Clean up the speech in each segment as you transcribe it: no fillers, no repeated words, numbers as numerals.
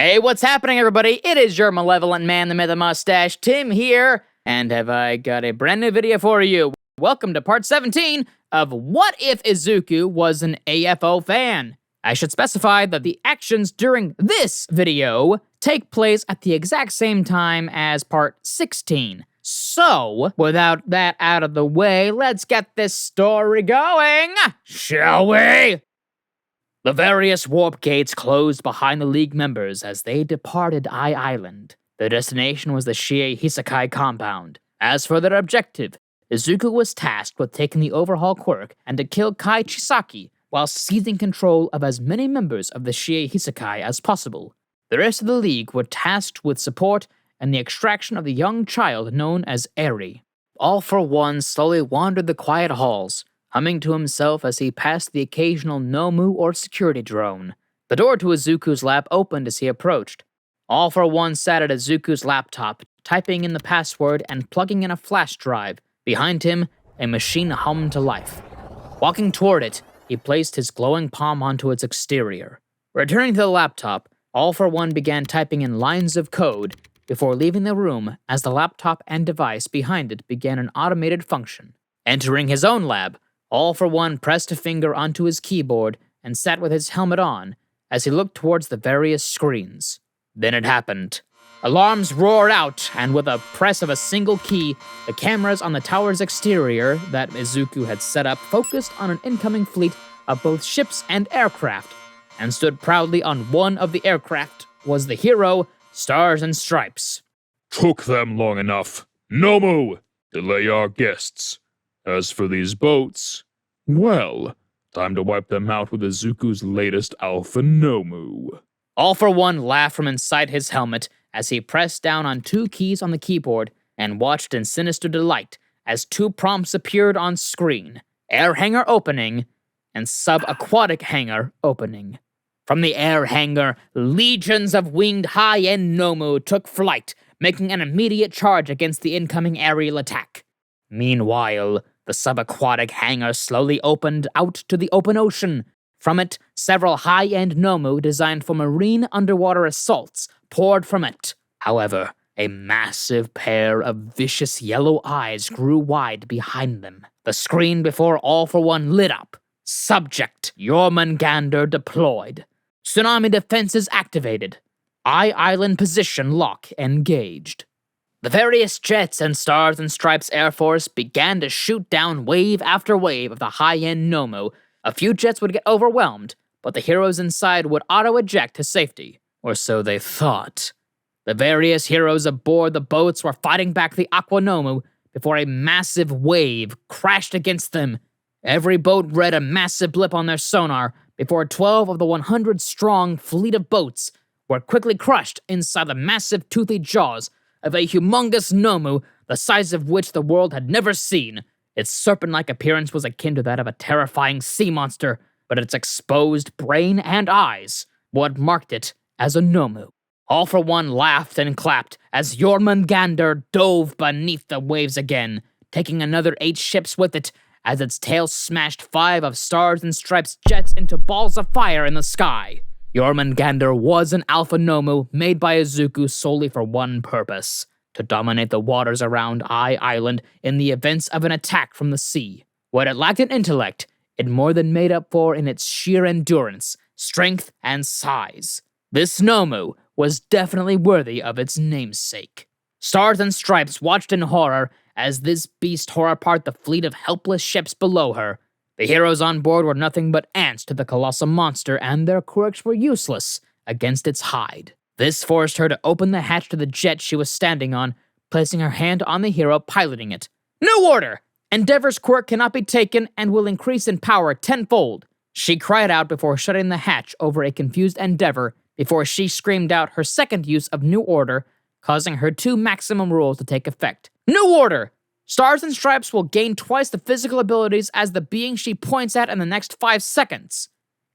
Hey, what's happening, everybody? It is your malevolent man, the myth of mustache, Tim here, and have I got a brand new video for you. Welcome to part 17 of What If Izuku Was an AFO Fan? I should specify that the actions during this video take place at the exact same time as part 16. So, without that out of the way, let's get this story going, shall we? The various warp gates closed behind the League members as they departed Island. Their destination was the Shie Hisakai compound. As for their objective, Izuku was tasked with taking the overhaul quirk and to kill Kai Chisaki while seizing control of as many members of the Shie Hisakai as possible. The rest of the League were tasked with support and the extraction of the young child known as Eri. All for One slowly wandered the quiet halls, humming to himself as he passed the occasional Nomu or security drone. The door to Izuku's lab opened as he approached. All for One sat at Izuku's laptop, typing in the password and plugging in a flash drive. Behind him, a machine hummed to life. Walking toward it, he placed his glowing palm onto its exterior. Returning to the laptop, All for One began typing in lines of code before leaving the room as the laptop and device behind it began an automated function. Entering his own lab, All for One pressed a finger onto his keyboard and sat with his helmet on as he looked towards the various screens. Then it happened. Alarms roared out, and with a press of a single key, the cameras on the tower's exterior that Izuku had set up focused on an incoming fleet of both ships and aircraft, and stood proudly on one of the aircraft was the hero, Stars and Stripes. Took them long enough. Nomu! Delay our guests. As for these boats, well, time to wipe them out with Izuku's latest Alpha Nomu. All for One laughed from inside his helmet as he pressed down on two keys on the keyboard and watched in sinister delight as two prompts appeared on screen: air hangar opening and subaquatic hangar opening. From the air hangar, legions of winged high-end Nomu took flight, making an immediate charge against the incoming aerial attack. Meanwhile, the subaquatic hangar slowly opened out to the open ocean. From it, several high-end Nomu designed for marine underwater assaults poured from it. However, a massive pair of vicious yellow eyes grew wide behind them. The screen before All for One lit up. Subject, Jormungandr deployed. Tsunami defenses activated. Island position lock engaged. The various jets and Stars and Stripes Air Force began to shoot down wave after wave of the high-end Nomu. A few jets would get overwhelmed, but the heroes inside would auto-eject to safety, or so they thought. The various heroes aboard the boats were fighting back the Aqua Nomu before a massive wave crashed against them. Every boat read a massive blip on their sonar before 12 of the 100-strong fleet of boats were quickly crushed inside the massive toothy jaws of a humongous Nomu, the size of which the world had never seen. Its serpent-like appearance was akin to that of a terrifying sea monster, but its exposed brain and eyes what marked it as a Nomu. All for One laughed and clapped as Jormungandr dove beneath the waves again, taking another 8 ships with it as its tail smashed 5 of Stars and Stripes jets into balls of fire in the sky. Jormungandr was an Alpha Nomu made by Izuku solely for one purpose: to dominate the waters around Island in the events of an attack from the sea. What it lacked in intellect, it more than made up for in its sheer endurance, strength, and size. This Nomu was definitely worthy of its namesake. Stars and Stripes watched in horror as this beast tore apart the fleet of helpless ships below her. The heroes on board were nothing but ants to the colossal monster, and their quirks were useless against its hide. This forced her to open the hatch to the jet she was standing on, placing her hand on the hero piloting it. New order! Endeavor's quirk cannot be taken and will increase in power 10-fold. She cried out before shutting the hatch over a confused Endeavor before she screamed out her second use of New Order, causing her 2 maximum rules to take effect. New Order! Stars and Stripes will gain twice the physical abilities as the being she points at in the next 5 seconds.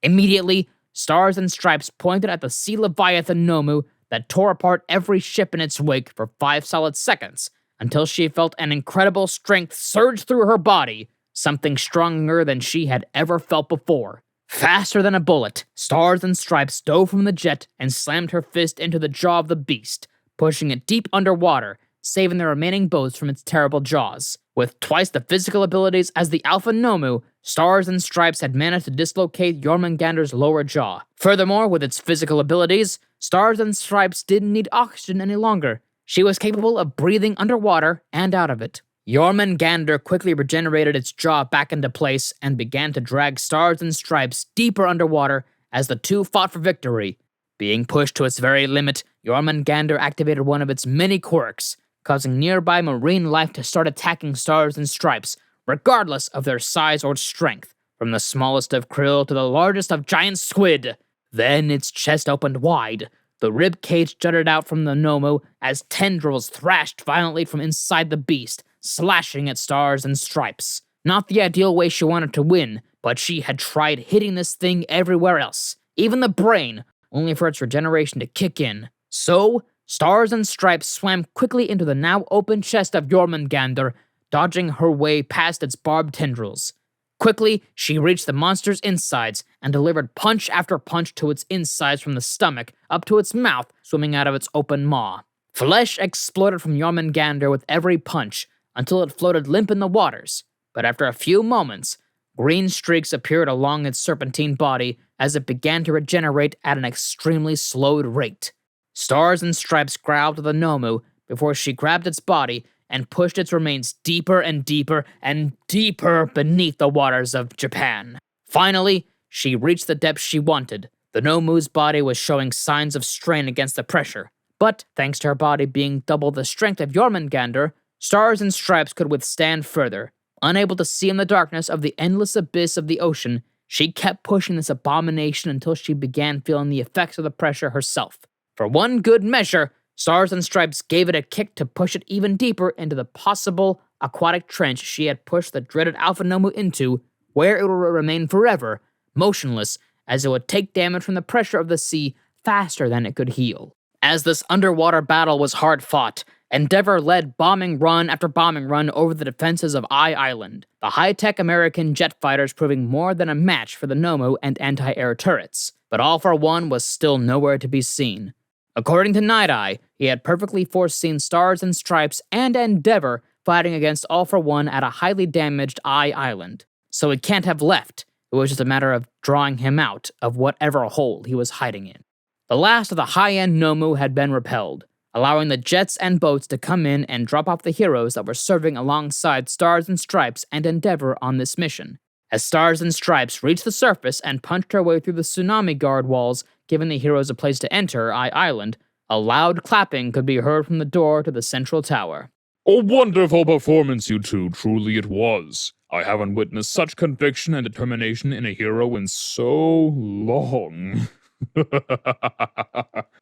Immediately, Stars and Stripes pointed at the sea leviathan Nomu that tore apart every ship in its wake for 5 solid seconds, until she felt an incredible strength surge through her body, something stronger than she had ever felt before. Faster than a bullet, Stars and Stripes dove from the jet and slammed her fist into the jaw of the beast, pushing it deep underwater, saving the remaining boats from its terrible jaws. With twice the physical abilities as the Alpha Nomu, Stars and Stripes had managed to dislocate Jormungandr's lower jaw. Furthermore, with its physical abilities, Stars and Stripes didn't need oxygen any longer. She was capable of breathing underwater and out of it. Jormungandr quickly regenerated its jaw back into place and began to drag Stars and Stripes deeper underwater as the two fought for victory. Being pushed to its very limit, Jormungandr activated one of its many quirks, causing nearby marine life to start attacking Stars and Stripes, regardless of their size or strength, from the smallest of krill to the largest of giant squid. Then its chest opened wide. The rib cage jutted out from the Nomu as tendrils thrashed violently from inside the beast, slashing at Stars and Stripes. Not the ideal way she wanted to win, but she had tried hitting this thing everywhere else, even the brain, only for its regeneration to kick in. So, Stars and Stripes swam quickly into the now open chest of Jormungandr, dodging her way past its barbed tendrils. Quickly, she reached the monster's insides and delivered punch after punch to its insides from the stomach up to its mouth, swimming out of its open maw. Flesh exploded from Jormungandr with every punch, until it floated limp in the waters, but after a few moments, green streaks appeared along its serpentine body as it began to regenerate at an extremely slowed rate. Stars and Stripes growled to the Nomu before she grabbed its body and pushed its remains deeper and deeper and deeper beneath the waters of Japan. Finally, she reached the depth she wanted. The Nomu's body was showing signs of strain against the pressure, but thanks to her body being double the strength of Jormungandr, Stars and Stripes could withstand further. Unable to see in the darkness of the endless abyss of the ocean, she kept pushing this abomination until she began feeling the effects of the pressure herself. For one good measure, Stars and Stripes gave it a kick to push it even deeper into the possible aquatic trench she had pushed the dreaded Alpha Nomu into, where it would remain forever, motionless, as it would take damage from the pressure of the sea faster than it could heal. As this underwater battle was hard fought, Endeavor led bombing run after bombing run over the defenses of Island, the high-tech American jet fighters proving more than a match for the Nomu and anti-air turrets. But All for One was still nowhere to be seen. According to Night Eye, he had perfectly foreseen Stars and Stripes and Endeavor fighting against All for One at a highly damaged Island. So he can't have left. It was just a matter of drawing him out of whatever hole he was hiding in. The last of the high-end Nomu had been repelled, allowing the jets and boats to come in and drop off the heroes that were serving alongside Stars and Stripes and Endeavor on this mission. As Stars and Stripes reached the surface and punched her way through the tsunami guard walls, giving the heroes a place to enter Island, a loud clapping could be heard from the door to the central tower. A wonderful performance, you two, truly it was. I haven't witnessed such conviction and determination in a hero in so long.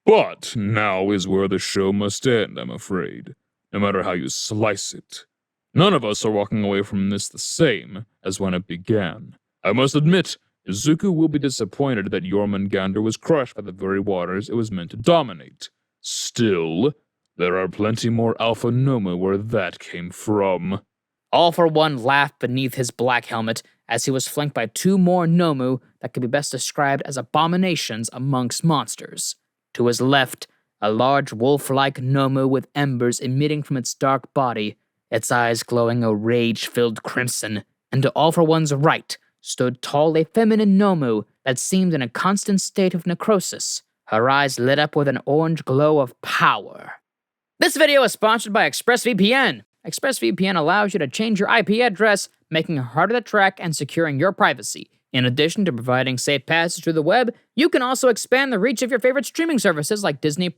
But now is where the show must end, I'm afraid, no matter how you slice it. None of us are walking away from this the same as when it began. I must admit, Izuku will be disappointed that Jormungandr was crushed by the very waters it was meant to dominate. Still, there are plenty more Alpha Nomu where that came from. All for One laughed beneath his black helmet as he was flanked by two more Nomu that could be best described as abominations amongst monsters. To his left, a large wolf-like Nomu with embers emitting from its dark body, its eyes glowing a rage-filled crimson, and to All for One's right stood tall a feminine Nomu that seemed in a constant state of necrosis, her eyes lit up with an orange glow of power. This video is sponsored by ExpressVPN. ExpressVPN allows you to change your IP address, making it harder to track and securing your privacy. In addition to providing safe passage through the web, you can also expand the reach of your favorite streaming services like Disney+.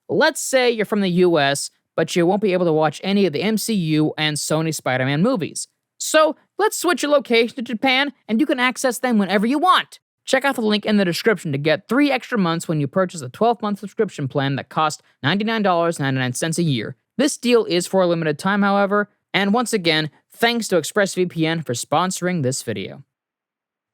Let's say you're from the US, but you won't be able to watch any of the MCU and Sony Spider-Man movies. So, let's switch your location to Japan, and you can access them whenever you want. Check out the link in the description to get 3 extra months when you purchase a 12-month subscription plan that costs $99.99 a year. This deal is for a limited time, however, and once again, thanks to ExpressVPN for sponsoring this video.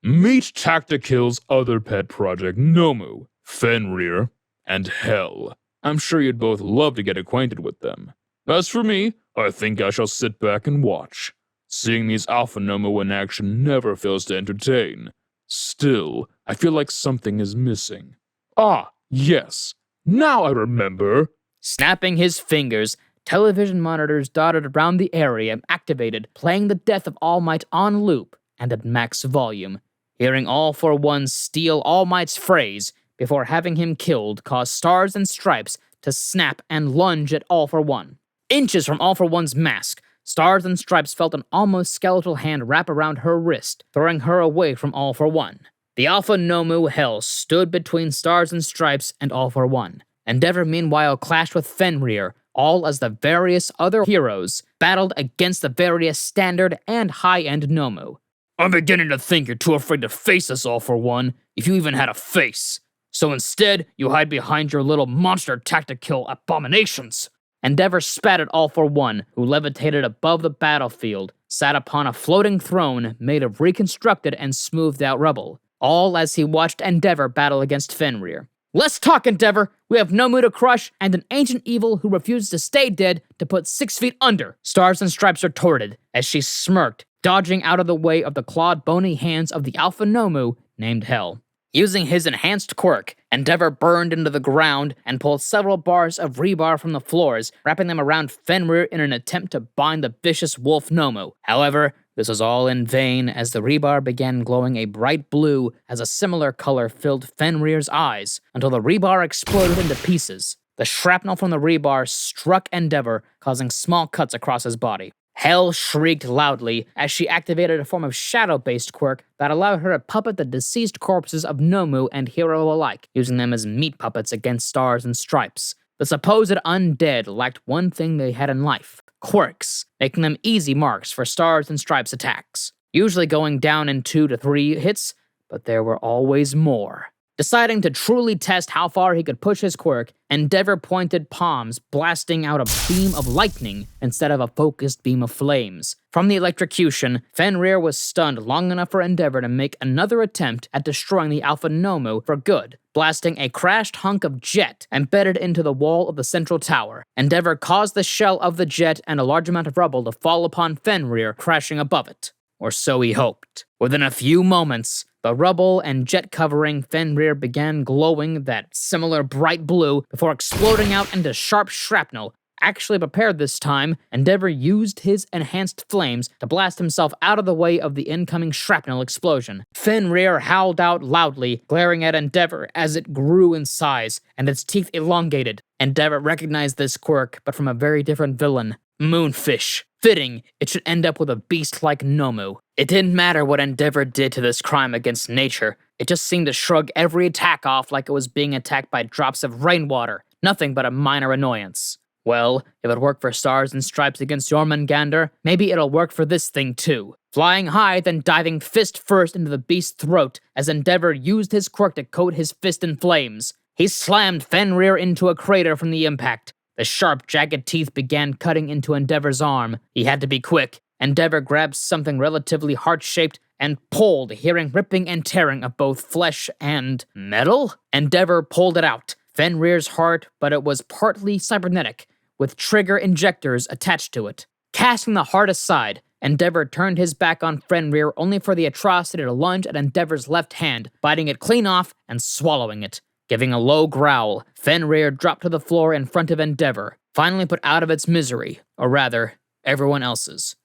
Meet Tacticill's other pet project, Nomu, Fenrir, and Hell. I'm sure you'd both love to get acquainted with them. As for me, I think I shall sit back and watch. Seeing these Alpha Nomu in action never fails to entertain. Still, I feel like something is missing. Ah, yes. Now I remember. Snapping his fingers, television monitors dotted around the area activated, playing the death of All Might on loop and at max volume. Hearing All for One steal All Might's phrase before having him killed caused Stars and Stripes to snap and lunge at All for One. Inches from All for One's mask, Stars and Stripes felt an almost skeletal hand wrap around her wrist, throwing her away from All for One. The Alpha Nomu Hell stood between Stars and Stripes and All for One. Endeavor meanwhile clashed with Fenrir, all as the various other heroes battled against the various standard and high-end Nomu. I'm beginning to think you're too afraid to face us, All for One, if you even had a face. So instead, you hide behind your little monster tactical abominations. Endeavor spat at All for One, who levitated above the battlefield, sat upon a floating throne made of reconstructed and smoothed out rubble, all as he watched Endeavor battle against Fenrir. Let's talk, Endeavor! We have Nomu to crush, and an ancient evil who refuses to stay dead to put 6 feet under. Stars and Stripes retorted, as she smirked, dodging out of the way of the clawed bony hands of the Alpha Nomu named Hell. Using his enhanced quirk, Endeavor burned into the ground and pulled several bars of rebar from the floors, wrapping them around Fenrir in an attempt to bind the vicious wolf Nomu. However, this was all in vain as the rebar began glowing a bright blue as a similar color filled Fenrir's eyes until the rebar exploded into pieces. The shrapnel from the rebar struck Endeavor, causing small cuts across his body. Hell shrieked loudly as she activated a form of shadow-based quirk that allowed her to puppet the deceased corpses of Nomu and Hero alike, using them as meat puppets against Stars and Stripes. The supposed undead lacked one thing they had in life: quirks, making them easy marks for Stars and Stripes attacks, usually going down in 2 to 3 hits, but there were always more. Deciding to truly test how far he could push his quirk, Endeavor pointed palms, blasting out a beam of lightning instead of a focused beam of flames. From the electrocution, Fenrir was stunned long enough for Endeavor to make another attempt at destroying the Alpha Nomu for good, blasting a crashed hunk of jet embedded into the wall of the central tower. Endeavor caused the shell of the jet and a large amount of rubble to fall upon Fenrir, crashing above it. Or so he hoped. Within a few moments, the rubble and jet covering Fenrir began glowing that similar bright blue before exploding out into sharp shrapnel. Actually prepared this time, Endeavor used his enhanced flames to blast himself out of the way of the incoming shrapnel explosion. Fenrir howled out loudly, glaring at Endeavor as it grew in size and its teeth elongated. Endeavor recognized this quirk, but from a very different villain: Moonfish. Fitting, it should end up with a beast like Nomu. It didn't matter what Endeavor did to this crime against nature. It just seemed to shrug every attack off like it was being attacked by drops of rainwater. Nothing but a minor annoyance. Well, if it worked for Stars and Stripes against Jormungandr, maybe it'll work for this thing too. Flying high, then diving fist first into the beast's throat as Endeavor used his quirk to coat his fist in flames. He slammed Fenrir into a crater from the impact. The sharp, jagged teeth began cutting into Endeavor's arm. He had to be quick. Endeavor grabbed something relatively heart-shaped and pulled, hearing ripping and tearing of both flesh and metal. Endeavor pulled it out. Fenrir's heart, but it was partly cybernetic, with trigger injectors attached to it. Casting the heart aside, Endeavor turned his back on Fenrir only for the atrocity to lunge at Endeavor's left hand, biting it clean off and swallowing it. Giving a low growl, Fenrir dropped to the floor in front of Endeavor, finally put out of its misery, or rather, everyone else's.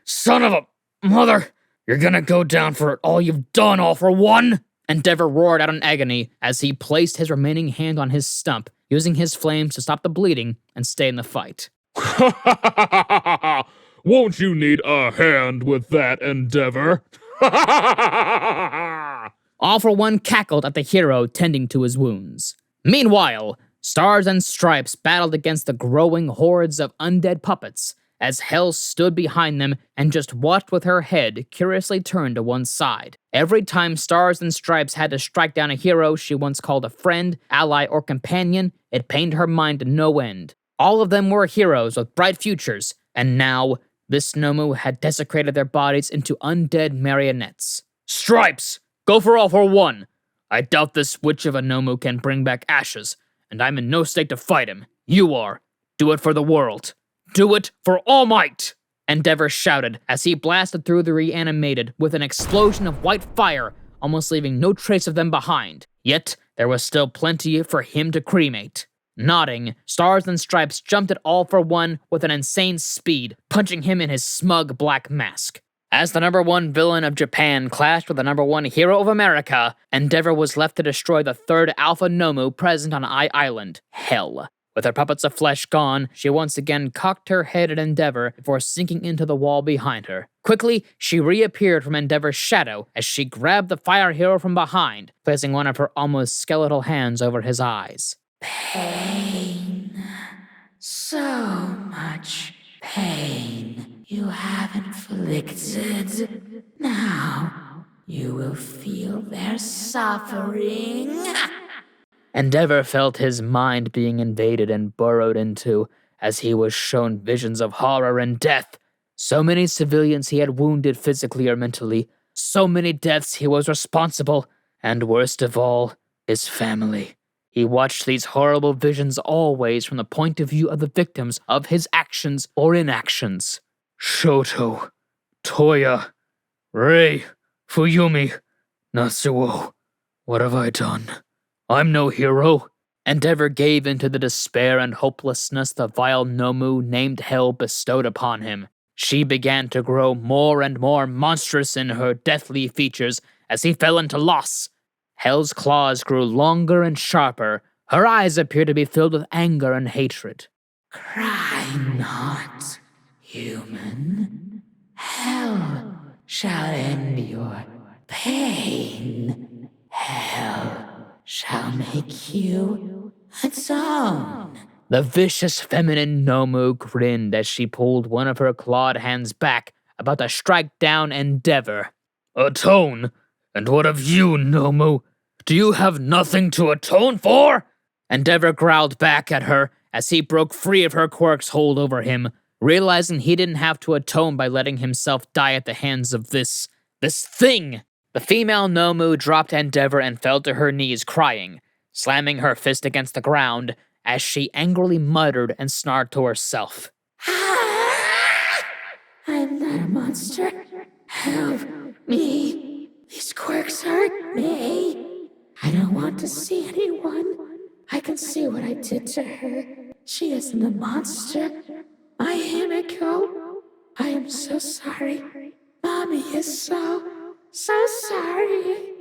Son of a mother! You're gonna go down for all you've done, All for One! Endeavor roared out in agony as he placed his remaining hand on his stump, using his flames to stop the bleeding and stay in the fight. Won't you need a hand with that, Endeavor? All for One cackled at the hero tending to his wounds. Meanwhile, Stars and Stripes battled against the growing hordes of undead puppets, as Hell stood behind them and just watched with her head curiously turned to one side. Every time Stars and Stripes had to strike down a hero she once called a friend, ally, or companion, it pained her mind to no end. All of them were heroes with bright futures, and now, this Nomu had desecrated their bodies into undead marionettes. Stripes! Go for All for One! I doubt this witch of a Nomu can bring back ashes, and I'm in no state to fight him. You are. Do it for the world. Do it for All Might! Endeavor shouted as he blasted through the reanimated with an explosion of white fire, almost leaving no trace of them behind. Yet, there was still plenty for him to cremate. Nodding, Stars and Stripes jumped at All for One with an insane speed, punching him in his smug black mask. As the #1 villain of Japan clashed with the #1 hero of America, Endeavor was left to destroy the third Alpha Nomu present on I Island, Hell. With her puppets of flesh gone, she once again cocked her head at Endeavor before sinking into the wall behind her. Quickly, she reappeared from Endeavor's shadow as she grabbed the fire hero from behind, placing one of her almost skeletal hands over his eyes. Pain. So much pain you have inflicted. Now you will feel their suffering. Endeavor felt his mind being invaded and burrowed into as he was shown visions of horror and death. So many civilians he had wounded physically or mentally, so many deaths he was responsible, and worst of all, his family. He watched these horrible visions always from the point of view of the victims of his actions or inactions. Shoto, Toya, Rei, Fuyumi, Natsuo, what have I done? I'm no hero. Endeavor gave into the despair and hopelessness the vile Nomu named Hell bestowed upon him. She began to grow more and more monstrous in her deathly features as he fell into loss. Hell's claws grew longer and sharper. Her eyes appeared to be filled with anger and hatred. Cry not, human. Hell shall end your pain. Hell shall make you atone. The vicious feminine Nomu grinned as she pulled one of her clawed hands back, about to strike down Endeavor. Atone? And what of you, Nomu? Do you have nothing to atone for? Endeavor growled back at her as he broke free of her quirk's hold over him, realizing he didn't have to atone by letting himself die at the hands of this thing. The female Nomu dropped Endeavor and fell to her knees crying, slamming her fist against the ground as she angrily muttered and snarled to herself. I'm not a monster. Help me. These quirks hurt me. I don't want to see anyone. I can see what I did to her. She isn't a monster. My Himiko. I am so sorry. Mommy is so sorry.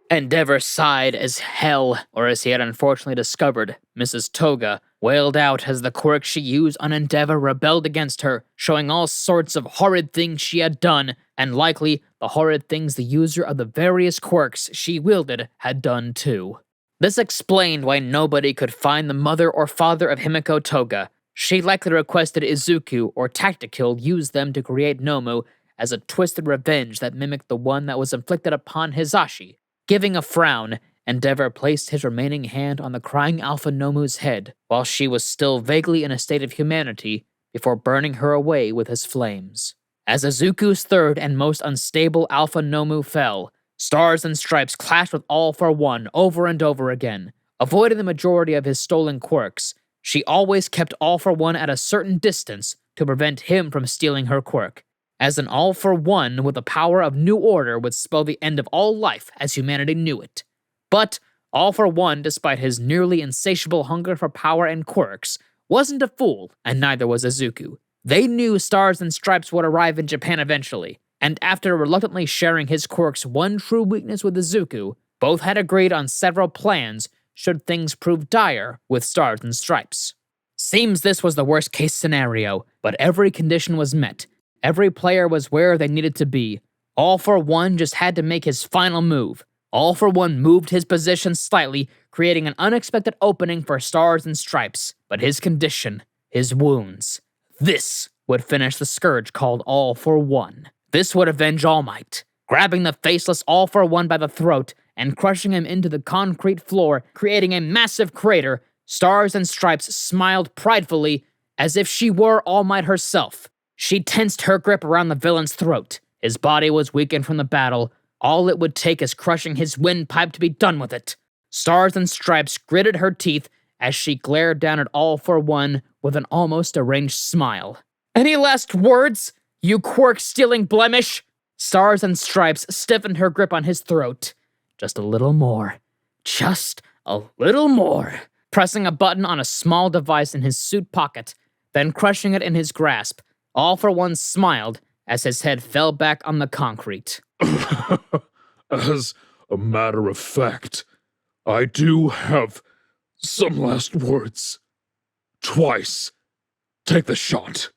Endeavor sighed as Hell, or as he had unfortunately discovered, Mrs. Toga, wailed out as the quirk she used on Endeavor rebelled against her, showing all sorts of horrid things she had done, and likely the horrid things the user of the various quirks she wielded had done too. This explained why nobody could find the mother or father of Himiko Toga. She likely requested Izuku or Tactical use them to create Nomu as a twisted revenge that mimicked the one that was inflicted upon Hisashi. Giving a frown, Endeavor placed his remaining hand on the crying Alpha Nomu's head while she was still vaguely in a state of humanity before burning her away with his flames. As Izuku's third and most unstable Alpha Nomu fell, Stars and Stripes clashed with All for One over and over again. Avoiding the majority of his stolen quirks, she always kept All for One at a certain distance to prevent him from stealing her quirk. As an All for One with the power of New Order would spell the end of all life as humanity knew it. But All for One, despite his nearly insatiable hunger for power and quirks, wasn't a fool, and neither was Izuku. They knew Stars and Stripes would arrive in Japan eventually, and after reluctantly sharing his quirk's one true weakness with Izuku, both had agreed on several plans should things prove dire with Stars and Stripes. Seems this was the worst case scenario, but every condition was met. Every player was where they needed to be. All for One just had to make his final move. All for One moved his position slightly, creating an unexpected opening for Stars and Stripes. But his condition, his wounds, this would finish the scourge called All for One. This would avenge All Might, grabbing the faceless All for One by the throat and crushing him into the concrete floor, creating a massive crater. Stars and Stripes smiled pridefully as if she were All Might herself. She tensed her grip around the villain's throat. His body was weakened from the battle. All it would take is crushing his windpipe to be done with it. Stars and Stripes gritted her teeth as she glared down at All for One with an almost deranged smile. Any last words, you quirk-stealing blemish? Stars and Stripes stiffened her grip on his throat. just a little more. Just a little more. Pressing a button on a small device in his suit pocket, then crushing it in his grasp, All for One smiled as his head fell back on the concrete. As a matter of fact, I do have some last words. Twice. Take the shot.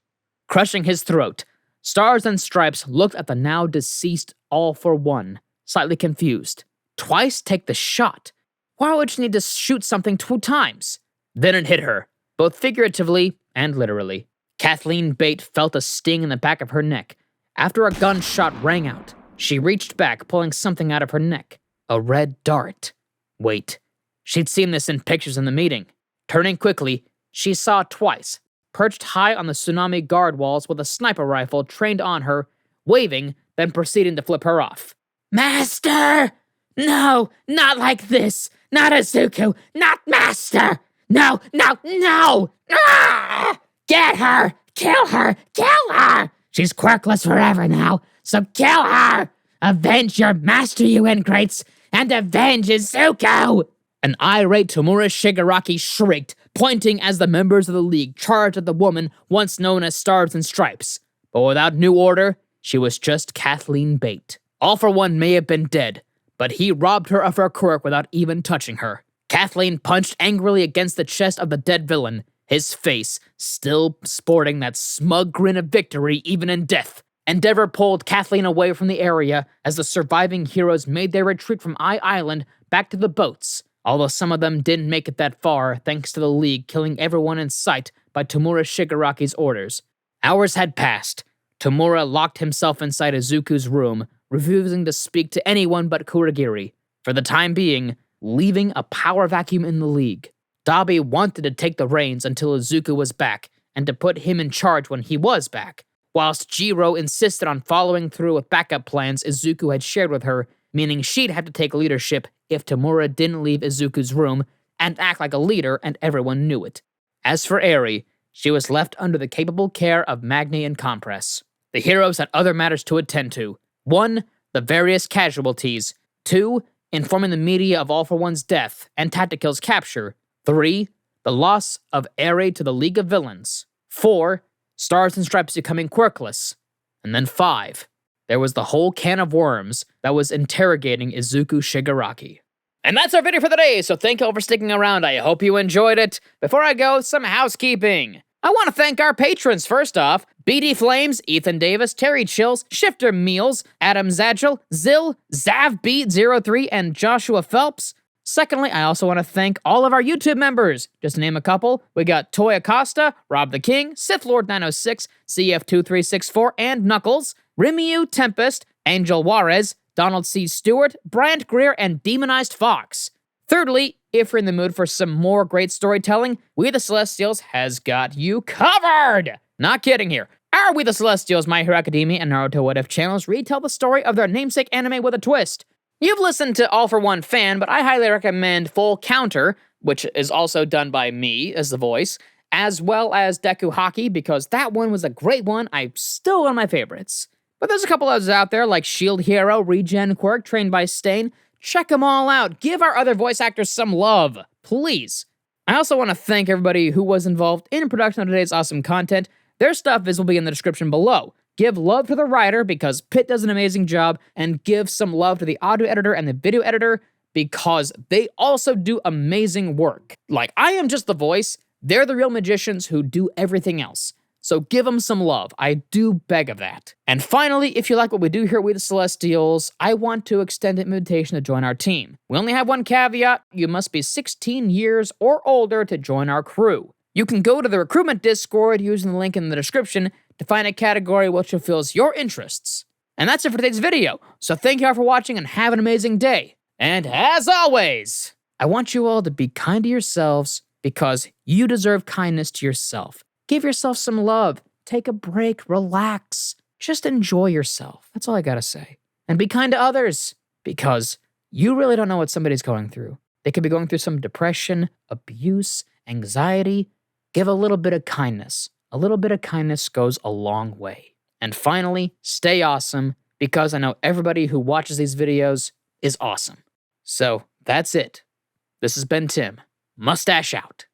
Crushing his throat, Stars and Stripes looked at the now deceased All for One, slightly confused. Twice take the shot? Why would she need to shoot something 2 times? Then it hit her, both figuratively and literally. Kathleen Bate felt a sting in the back of her neck. After a gunshot rang out, she reached back, pulling something out of her neck. A red dart. Wait, she'd seen this in pictures in the meeting. Turning quickly, she saw Twice, perched high on the tsunami guard walls with a sniper rifle trained on her, waving, then proceeding to flip her off. Master! No, not like this! Not Izuku! Not Master! No, no, no! Ah! Get her! Kill her! Kill her! She's quirkless forever now, so kill her! Avenge your master, you ingrates, and avenge Izuku! An irate Tomura Shigaraki shrieked, pointing as the members of the League charged at the woman once known as Stars and Stripes. But without new order, she was just Kathleen Bate. All for One may have been dead, but he robbed her of her quirk without even touching her. Kathleen punched angrily against the chest of the dead villain, his face still sporting that smug grin of victory even in death. Endeavor pulled Kathleen away from the area as the surviving heroes made their retreat from Island back to the boats, although some of them didn't make it that far thanks to the League killing everyone in sight by Tomura Shigaraki's orders. Hours had passed. Tomura locked himself inside Izuku's room, refusing to speak to anyone but Kurogiri, for the time being, leaving a power vacuum in the League. Dabi wanted to take the reins until Izuku was back, and to put him in charge when he was back, whilst Jiro insisted on following through with backup plans Izuku had shared with her, meaning she'd have to take leadership if Tomura didn't leave Izuku's room and act like a leader and everyone knew it. As for Eri, she was left under the capable care of Magni and Compress. The heroes had other matters to attend to. 1. The various casualties. 2. Informing the media of All for One's death and Tactical's capture. 3. The loss of Eri to the League of Villains. 4. Stars and Stripes becoming quirkless. And then 5. There was the whole can of worms that was interrogating Izuku Shigaraki. And that's our video for the day, so thank you all for sticking around. I hope you enjoyed it. Before I go, some housekeeping. I want to thank our patrons first off. BD Flames, Ethan Davis, Terry Chills, Shifter Meals, Adam Zagel, Zill, ZavBeat03, and Joshua Phelps. Secondly, I also want to thank all of our YouTube members. Just to name a couple, we got Toy Acosta, Rob the King, Sith Lord 906, CF2364, and Knuckles, Rimiu Tempest, Angel Juarez, Donald C. Stewart, Bryant Greer, and Demonized Fox. Thirdly, if you're in the mood for some more great storytelling, We the Celestials has got you covered! Not kidding here. Our We the Celestials, My Hero Academia, and Naruto What If channels retell the story of their namesake anime with a twist. You've listened to All for One Fan, but I highly recommend Full Counter, which is also done by me as the voice, as well as Deku Hockey, because that one was a great one. Still one of my favorites. But there's a couple others out there, like Shield Hero, Regen Quirk, Trained by Stain. Check them all out. Give our other voice actors some love, please. I also want to thank everybody who was involved in production of today's awesome content. Their stuff will be in the description below. Give love to the writer because Pitt does an amazing job, and give some love to the audio editor and the video editor because they also do amazing work. Like, I am just the voice. They're the real magicians who do everything else. So give them some love. I do beg of that. And finally, if you like what we do here at We the Celestials, I want to extend an invitation to join our team. We only have one caveat. You must be 16 years or older to join our crew. You can go to the recruitment Discord using the link in the description to find a category which fulfills your interests. And that's it for today's video. So thank you all for watching and have an amazing day. And as always, I want you all to be kind to yourselves because you deserve kindness to yourself. Give yourself some love. Take a break. Relax. Just enjoy yourself. That's all I gotta say. And be kind to others because you really don't know what somebody's going through. They could be going through some depression, abuse, anxiety. Give a little bit of kindness. A little bit of kindness goes a long way. And finally, stay awesome because I know everybody who watches these videos is awesome. So that's it. This has been Tim. Mustache out.